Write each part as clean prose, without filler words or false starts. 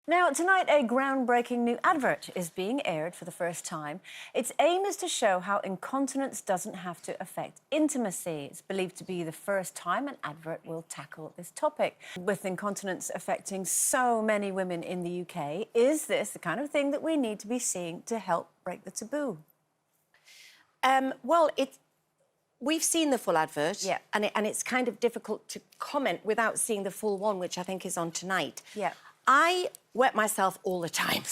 Now, tonight, a groundbreaking new advert is being aired for the first time. Its aim is to show how incontinence doesn't have to affect intimacy. It's believed to be the first time an advert will tackle this topic. With incontinence affecting so many women in the UK, is this the kind of thing that we need to be seeing to help break the taboo? We've seen the full advert, yeah, and it's kind of difficult to comment without seeing the full one, which I think is on tonight. Yeah. I wet myself all the time.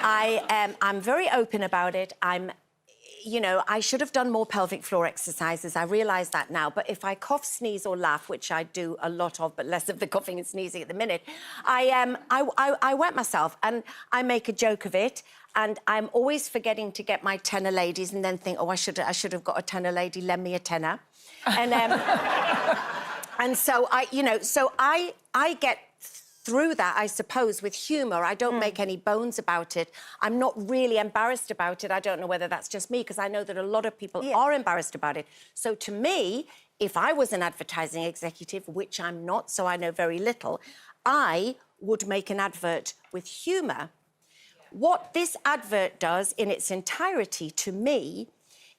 I'm very open about it. I should have done more pelvic floor exercises. I realise that now. But if I cough, sneeze or laugh, which I do a lot of, but less of the coughing and sneezing at the minute, I wet myself and I make a joke of it. And I'm always forgetting to get my TENA ladies and then think, oh, I should have got a TENA lady, lend me a TENA. And and so I get through that, I suppose, with humour. I don't make any bones about it. I'm not really embarrassed about it. I don't know whether that's just me, because I know that a lot of people are embarrassed about it. So to me, if I was an advertising executive, which I'm not, so I know very little, I would make an advert with humour. What this advert does in its entirety, to me,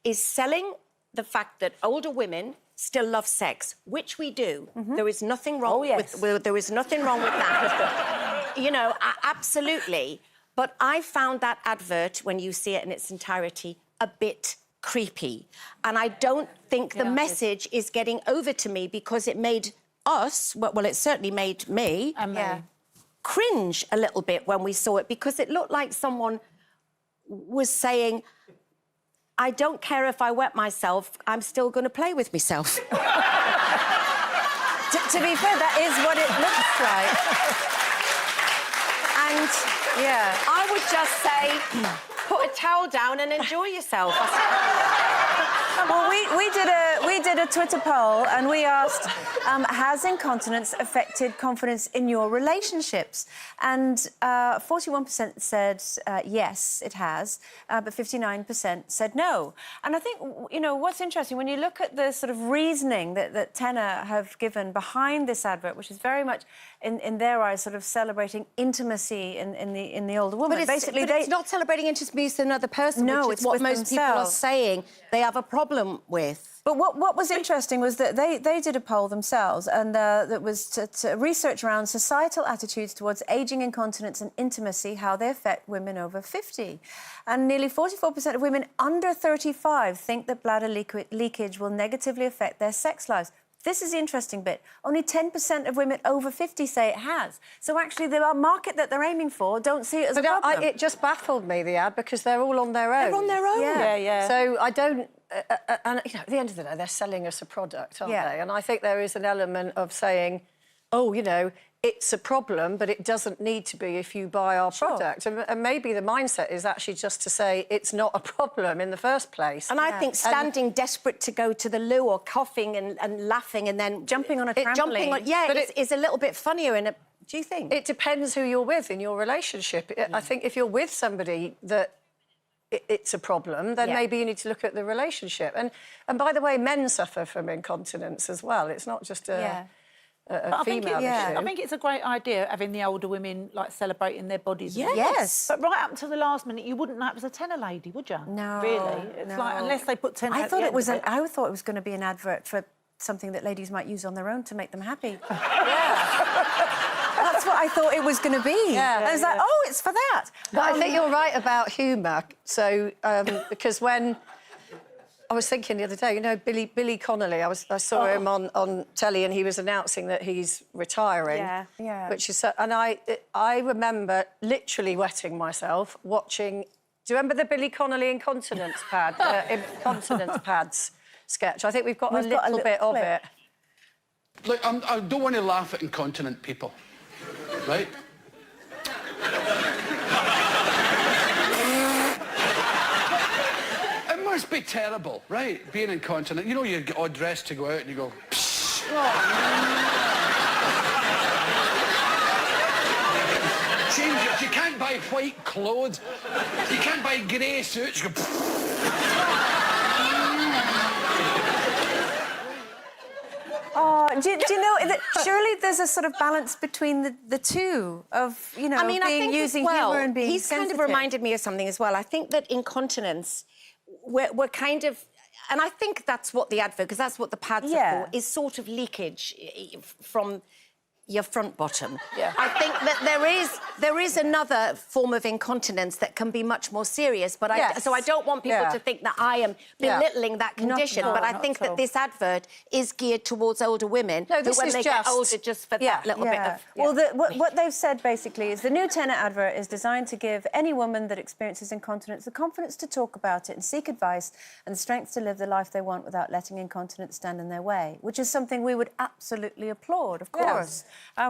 is selling the fact that older women still love sex, which we do. There is nothing wrong there is nothing wrong with that. Absolutely. But I found that advert, when you see it in its entirety, a bit creepy. And I don't think the message is getting over to me, because it made us, well, it certainly made me, cringe a little bit when we saw it, because it looked like someone was saying, I don't care if I wet myself, I'm still going to play with myself. To be fair, that is what it looks like. And, I would just say, put a towel down and enjoy yourself. Well, we did a Twitter poll, and we asked, has incontinence affected confidence in your relationships? And 41% said yes, it has, but 59% said no. And I think, what's interesting, when you look at the sort of reasoning that TENA have given behind this advert, which is very much, in their eyes, sort of celebrating intimacy in the older woman. But it's not celebrating intimacy with another person, no, which is what most people are saying they have a problem with. But what was interesting was that they did a poll themselves, and that was to research around societal attitudes towards ageing, incontinence and intimacy, how they affect women over 50. And nearly 44% of women under 35 think that bladder leakage will negatively affect their sex lives. This is the interesting bit. Only 10% of women over 50 say it has. So actually, the market that they're aiming for don't see it as a problem. It just baffled me, the ad, because they're all on their own. They're on their own. Yeah. So I don't... and, at the end of the day, they're selling us a product, aren't they? And I think there is an element of saying, oh, it's a problem, but it doesn't need to be if you buy our product. And maybe the mindset is actually just to say it's not a problem in the first place. And I think standing desperate to go to the loo, or coughing and laughing and then jumping on a trampoline. Is a little bit funnier. Do you think? It depends who you're with in your relationship. I think if you're with somebody that it's a problem, then maybe you need to look at the relationship. And by the way, men suffer from incontinence as well. It's not just a female issue. I think it's a great idea, having the older women, celebrating their bodies. Yes. But right up to the last minute, you wouldn't know it was a TENA lady, would you? No. Really? It's unless they put TENA I thought it was going to be an advert for something that ladies might use on their own to make them happy. That's what I thought it was going to be. I was like, oh, it's for that. But I think you're right about humour. So, because when... I was thinking the other day, Billy Connolly, I saw him on telly, and he was announcing that he's retiring. Yeah. Which is... And I remember literally wetting myself watching... Do you remember the Billy Connolly incontinence pads sketch? I think we've got a little bit of it. Look, I don't want to laugh at incontinent people, right? It must be terrible, right, being incontinent. You get all dressed to go out and you go, psh. Change it. You can't buy white clothes. You can't buy grey suits. You go, Oh, do you know that surely there's a sort of balance between the two of, you know, I mean, I being think using as well, humour and being he's kind of sensitive. reminded me of something as well. I think that incontinence, we're kind of, and I think that's what the advert, because that's what the pads are for, is sort of leakage from your front bottom. Yeah. I think that there is another form of incontinence that can be much more serious, but so I don't want people to think that I am belittling that condition, but I think that this advert is geared towards older women No, this who, when is they get older, just for that little bit of... Well, what they've said, basically, is the new TENA advert is designed to give any woman that experiences incontinence the confidence to talk about it and seek advice and the strength to live the life they want without letting incontinence stand in their way, which is something we would absolutely applaud, of course,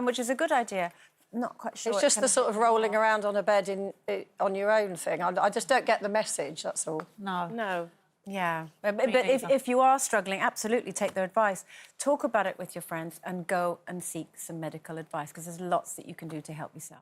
which is a good idea. Not quite sure. It's just the sort of rolling around on a bed on your own thing. I just don't get the message, that's all. No. Yeah, but if you are struggling, absolutely take their advice. Talk about it with your friends and go and seek some medical advice, because there's lots that you can do to help yourself.